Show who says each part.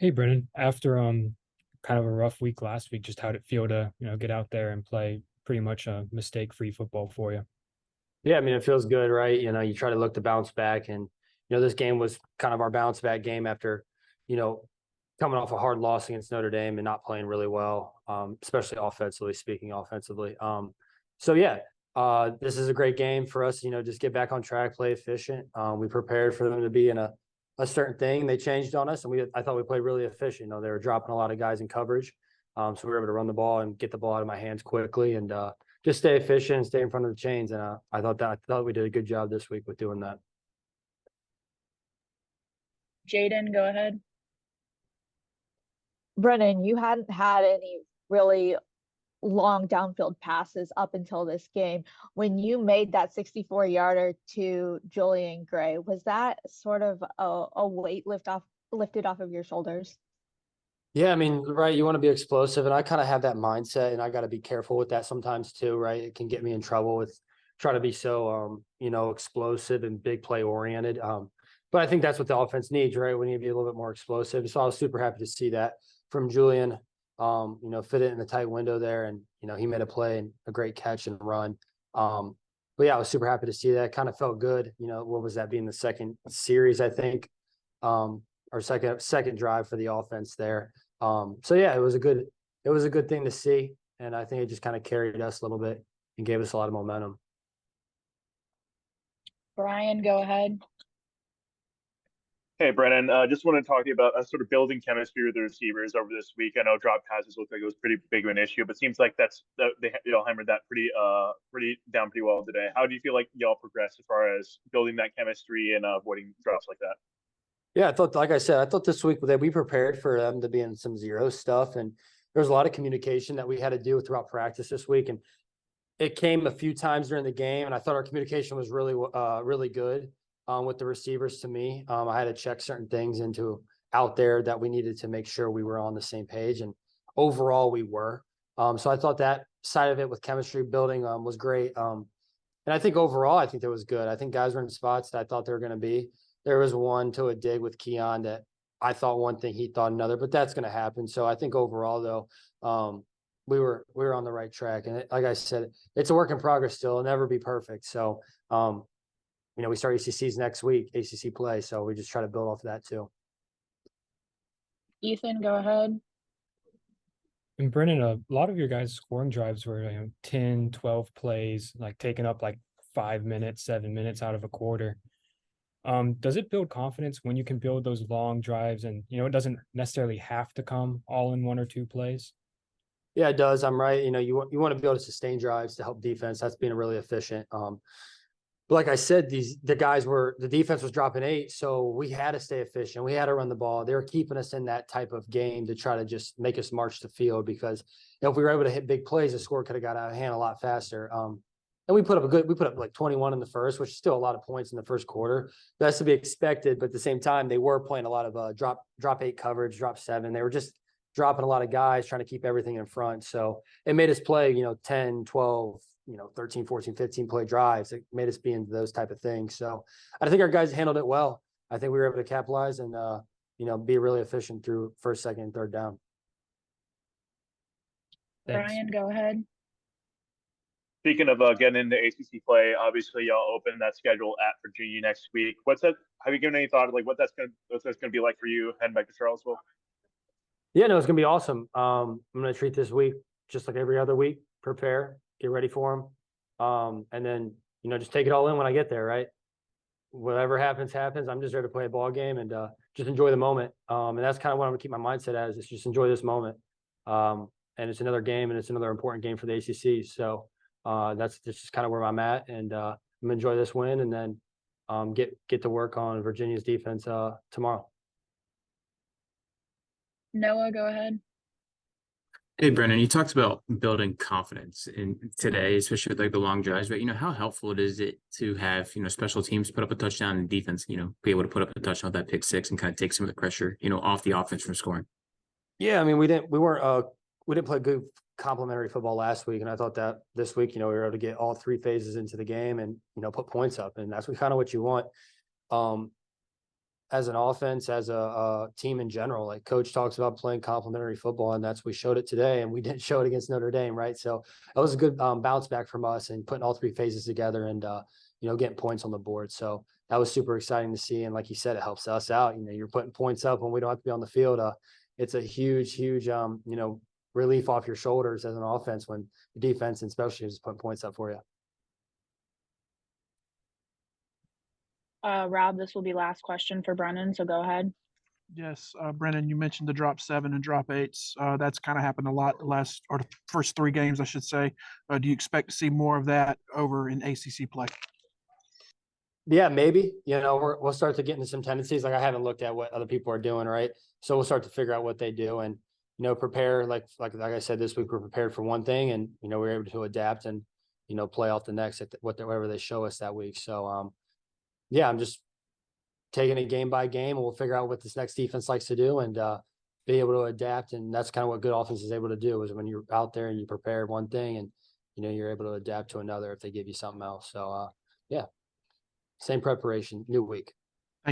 Speaker 1: Hey Brennan, after kind of a rough week last week, just how'd it feel to, get out there and play pretty much a mistake-free football for you?
Speaker 2: Yeah, I mean, it feels good, right? You try to look to bounce back, and this game was kind of our bounce back game after, you know, coming off a hard loss against Notre Dame and not playing really well, especially offensively speaking, offensively. So yeah, this is a great game for us. Just get back on track, play efficient. We prepared for them to be in a certain thing. They changed on us, and I thought we played really efficient. They were dropping a lot of guys in coverage, so we were able to run the ball and get the ball out of my hands quickly, and just stay efficient and stay in front of the chains. And I thought we did a good job this week with doing that.
Speaker 3: Jaden, go ahead.
Speaker 4: Brennan, you hadn't had any really long downfield passes up until this game. When you made that 64-yarder to Julian Gray, was that sort of a weight lifted off of your shoulders?
Speaker 2: Yeah, I mean, right. You want to be explosive, and I kind of have that mindset, and I got to be careful with that sometimes too, right? It can get me in trouble with trying to be so, explosive and big play oriented. But I think that's what the offense needs, right? We need to be a little bit more explosive. So I was super happy to see that from Julian. Fit it in the tight window there, and he made a play and a great catch and run. But yeah, I was super happy to see that. Kind of felt good. What was that being the second series, I think, or second drive for the offense there. So yeah, it was a good thing to see, and I think it just kind of carried us a little bit and gave us a lot of momentum.
Speaker 3: Brian, go ahead.
Speaker 5: Hey, Brennan, just want to talk to you about sort of building chemistry with the receivers over this week. I know drop passes looked like it was pretty big of an issue, but it seems like they y'all hammered that pretty well today. How do you feel like y'all progressed as far as building that chemistry and avoiding drops like that?
Speaker 2: Yeah, like I said, I thought this week that we prepared for them to be in some zero stuff, and there was a lot of communication that we had to do throughout practice this week, and it came a few times during the game, and I thought our communication was really good with the receivers. To me, I had to check certain things into out there that we needed to make sure we were on the same page, and overall we were. So I thought that side of it with chemistry building was great. And I think overall, I think that was good. I think guys were in spots that I thought they were going to be. There was one to a dig with Keon that I thought one thing, he thought another, but that's going to happen. So I think overall, though, we were on the right track. And like I said, it's a work in progress still. It'll never be perfect. So, we start ACCs next week, ACC play. So we just try to build off of that too.
Speaker 3: Ethan, go ahead.
Speaker 1: And Brennan, a lot of your guys' scoring drives were 10, 12 plays, like taking up like 5 minutes, 7 minutes out of a quarter. Does it build confidence when you can build those long drives and, it doesn't necessarily have to come all in one or two plays?
Speaker 2: Yeah, it does. I'm right. You want to be able to sustain drives to help defense. That's being really efficient. But like I said, the defense was dropping 8, so we had to stay efficient. We had to run the ball. They were keeping us in that type of game to try to just make us march the field because if we were able to hit big plays, the score could have got out of hand a lot faster. And we put up like 21 in the first, which is still a lot of points in the first quarter. That's to be expected, but at the same time, they were playing a lot of drop 8 coverage, drop 7. They were just dropping a lot of guys, trying to keep everything in front. So it made us play, 10, 12, 13, 14, 15 play drives. It made us be into those type of things. So I think our guys handled it well. I think we were able to capitalize and, be really efficient through first, second, and third down.
Speaker 1: Thanks.
Speaker 3: Brian, go ahead.
Speaker 5: Speaking of getting into ACC play, obviously y'all open that schedule at Virginia next week. What's that? Have you given any thought of like what that's gonna be like for you heading back to Charlottesville?
Speaker 2: Yeah, no, it's gonna be awesome. I'm gonna treat this week just like every other week. Prepare, get ready for them, and then just take it all in when I get there. Right, whatever happens, happens. I'm just there to play a ball game and just enjoy the moment. And that's kind of what I'm gonna keep my mindset as is just enjoy this moment. And it's another game, and it's another important game for the ACC. So that's just kind of where I'm at, and I'm gonna enjoy this win, and then get to work on Virginia's defense tomorrow.
Speaker 3: Noah, go ahead.
Speaker 6: Hey, Brennan, you talked about building confidence in today, especially with like the long drives, but how helpful is it to have, special teams put up a touchdown and defense, be able to put up a touchdown with that pick six and kind of take some of the pressure, off the offense from scoring?
Speaker 2: Yeah, I mean, we didn't play good complementary football last week, and I thought that this week, we were able to get all 3 phases into the game and, put points up, and that's kind of what you want. as an offense, as a team in general. Like coach talks about playing complementary football, and we showed it today, and we didn't show it against Notre Dame, right? So that was a good bounce back from us and putting all three phases together and getting points on the board. So that was super exciting to see. And like you said, it helps us out. You're putting points up when we don't have to be on the field. It's a huge, relief off your shoulders as an offense when the defense and special teams is putting points up for you.
Speaker 3: Rob, this will be last question for Brennan, so go ahead.
Speaker 7: Yes, Brennan, you mentioned the drop 7 and drop 8s. That's kind of happened a lot the first 3 games, I should say. Do you expect to see more of that over in ACC play?
Speaker 2: Yeah, maybe. We'll start to get into some tendencies. Like I haven't looked at what other people are doing, right? So we'll start to figure out what they do and prepare. Like I said, this week we're prepared for one thing, and we're able to adapt and play off the next at whatever they show us that week. So yeah, I'm just taking it game by game, and we'll figure out what this next defense likes to do and be able to adapt. And that's kind of what good offense is able to do, is when you're out there and you prepare one thing and you're able to adapt to another if they give you something else. So yeah, same preparation, new week.